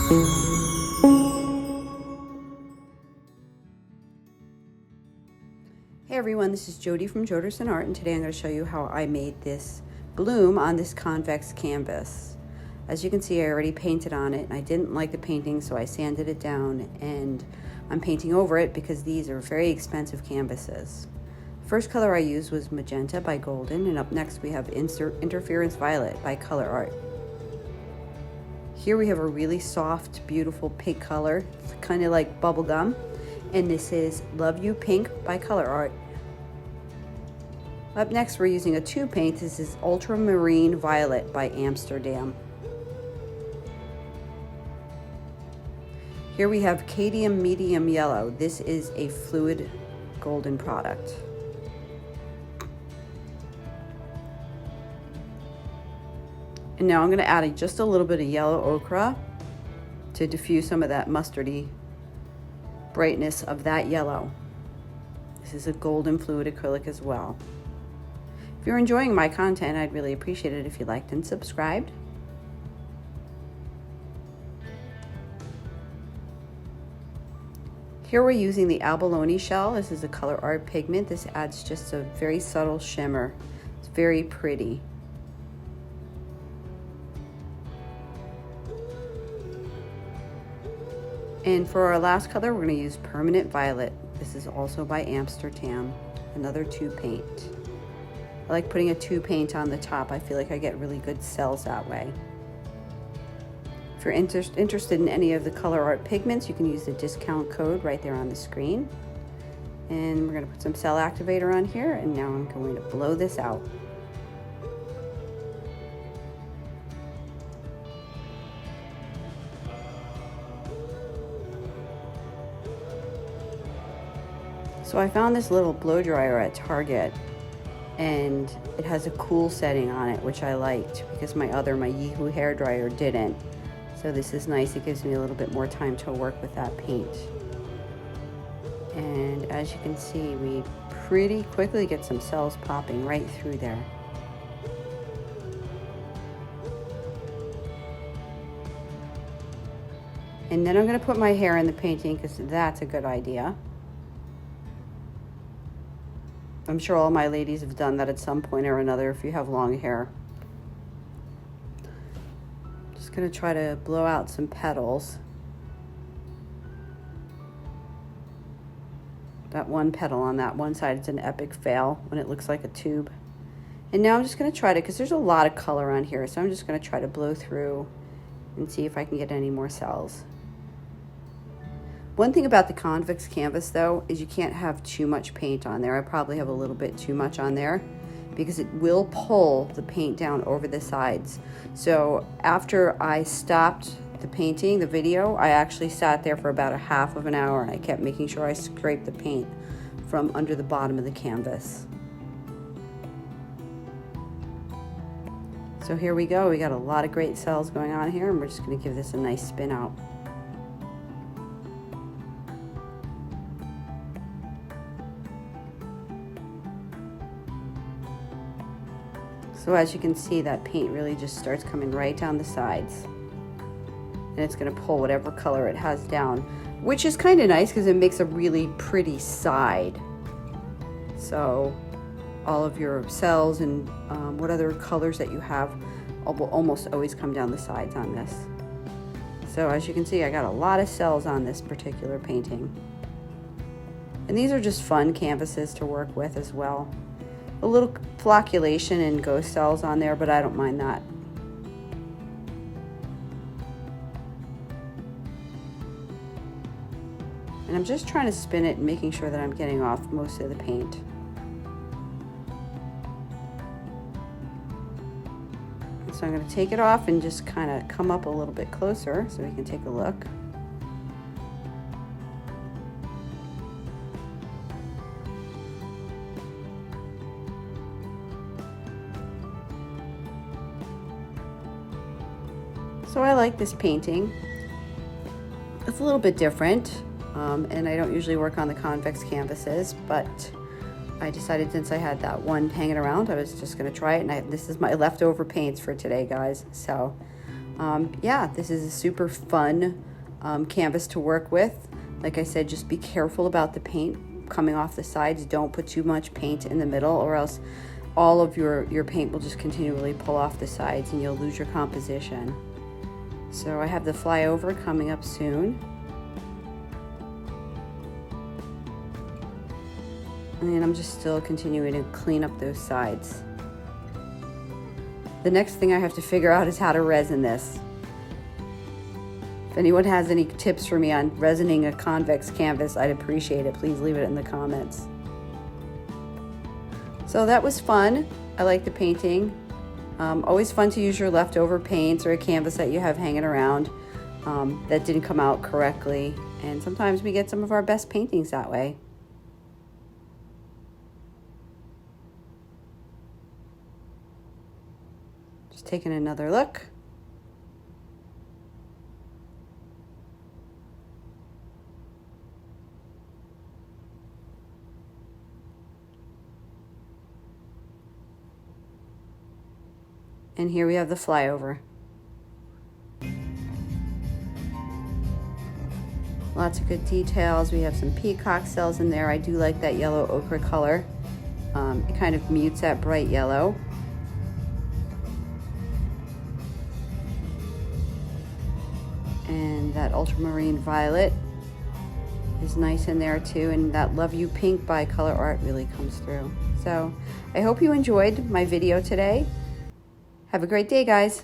Hey everyone, this is Jody from Joderson Art, and today I'm going to show you how I made this bloom on this convex canvas. As you can see, I already painted on it, and I didn't like the painting, so I sanded it down, and I'm painting over it because these are very expensive canvases. The first color I used was Magenta by Golden, and up next we have Interference Violet by Colourate. Here we have a really soft, beautiful pink color. It's kind of like bubblegum. And this is Love You Pink by Colourate. Up next, we're using a tube paint. This is Ultramarine Violet by Amsterdam. Here we have Cadmium Medium Yellow. This is a fluid golden product. And now I'm going to add just a little bit of yellow ochre to diffuse some of that mustardy brightness of that yellow. This is a golden fluid acrylic as well. If you're enjoying my content, I'd really appreciate it if you liked and subscribed. Here we're using the Abalone shell. This is a Colourate pigment. This adds just a very subtle shimmer. It's very pretty. And for our last color, we're going to use Permanent Violet. This is also by Amsterdam, another tube paint. I like putting a tube paint on the top. I feel like I get really good cells that way. If you're interested in any of the Colourate pigments, you can use the discount code right there on the screen. And we're going to put some cell activator on here, and now I'm going to blow this out. So I found this little blow dryer at Target, and it has a cool setting on it, which I liked because my Yihoo hair dryer didn't. So this is nice. It gives me a little bit more time to work with that paint. And as you can see, we pretty quickly get some cells popping right through there. And then I'm going to put my hair in the painting because that's a good idea. I'm sure all my ladies have done that at some point or another if you have long hair. Just gonna try to blow out some petals. That one petal on that one side, it's an epic fail when it looks like a tube. And now I'm just gonna try to, because there's a lot of color on here, so I'm just gonna try to blow through and see if I can get any more cells. One thing about the convex canvas though is you can't have too much paint on there. I probably have a little bit too much on there because it will pull the paint down over the sides. So after I stopped the painting, the video, I actually sat there for about a half of an hour and I kept making sure I scraped the paint from under the bottom of the canvas. So here we go. We got a lot of great cells going on here, and we're just going to give this a nice spin out. So as you can see, that paint really just starts coming right down the sides. And it's going to pull whatever color it has down, which is kind of nice because it makes a really pretty side. So all of your cells and what other colors that you have will almost always come down the sides on this. So as you can see, I got a lot of cells on this particular painting. And these are just fun canvases to work with as well. A little flocculation and ghost cells on there, but I don't mind that. And I'm just trying to spin it and making sure that I'm getting off most of the paint. So I'm going to take it off and just kind of come up a little bit closer so we can take a look. So I like this painting. It's a little bit different, and I don't usually work on the convex canvases, but I decided since I had that one hanging around, I was just going to try it. And this is my leftover paints for today, guys. So yeah, this is a super fun canvas to work with. Like I said, just be careful about the paint coming off the sides. Don't put too much paint in the middle, or else all of your paint will just continually pull off the sides and you'll lose your composition. So I have the flyover coming up soon. And I'm just still continuing to clean up those sides. The next thing I have to figure out is how to resin this. If anyone has any tips for me on resining a convex canvas, I'd appreciate it. Please leave it in the comments. So that was fun. I like the painting. Always fun to use your leftover paints or a canvas that you have hanging around that didn't come out correctly. And sometimes we get some of our best paintings that way. Just taking another look. And here we have the flyover. Lots of good details. We have some peacock cells in there. I do like that yellow ochre color. It kind of mutes that bright yellow. And that ultramarine violet is nice in there too. And that Love You Pink by Colourate really comes through. So I hope you enjoyed my video today. Have a great day, guys.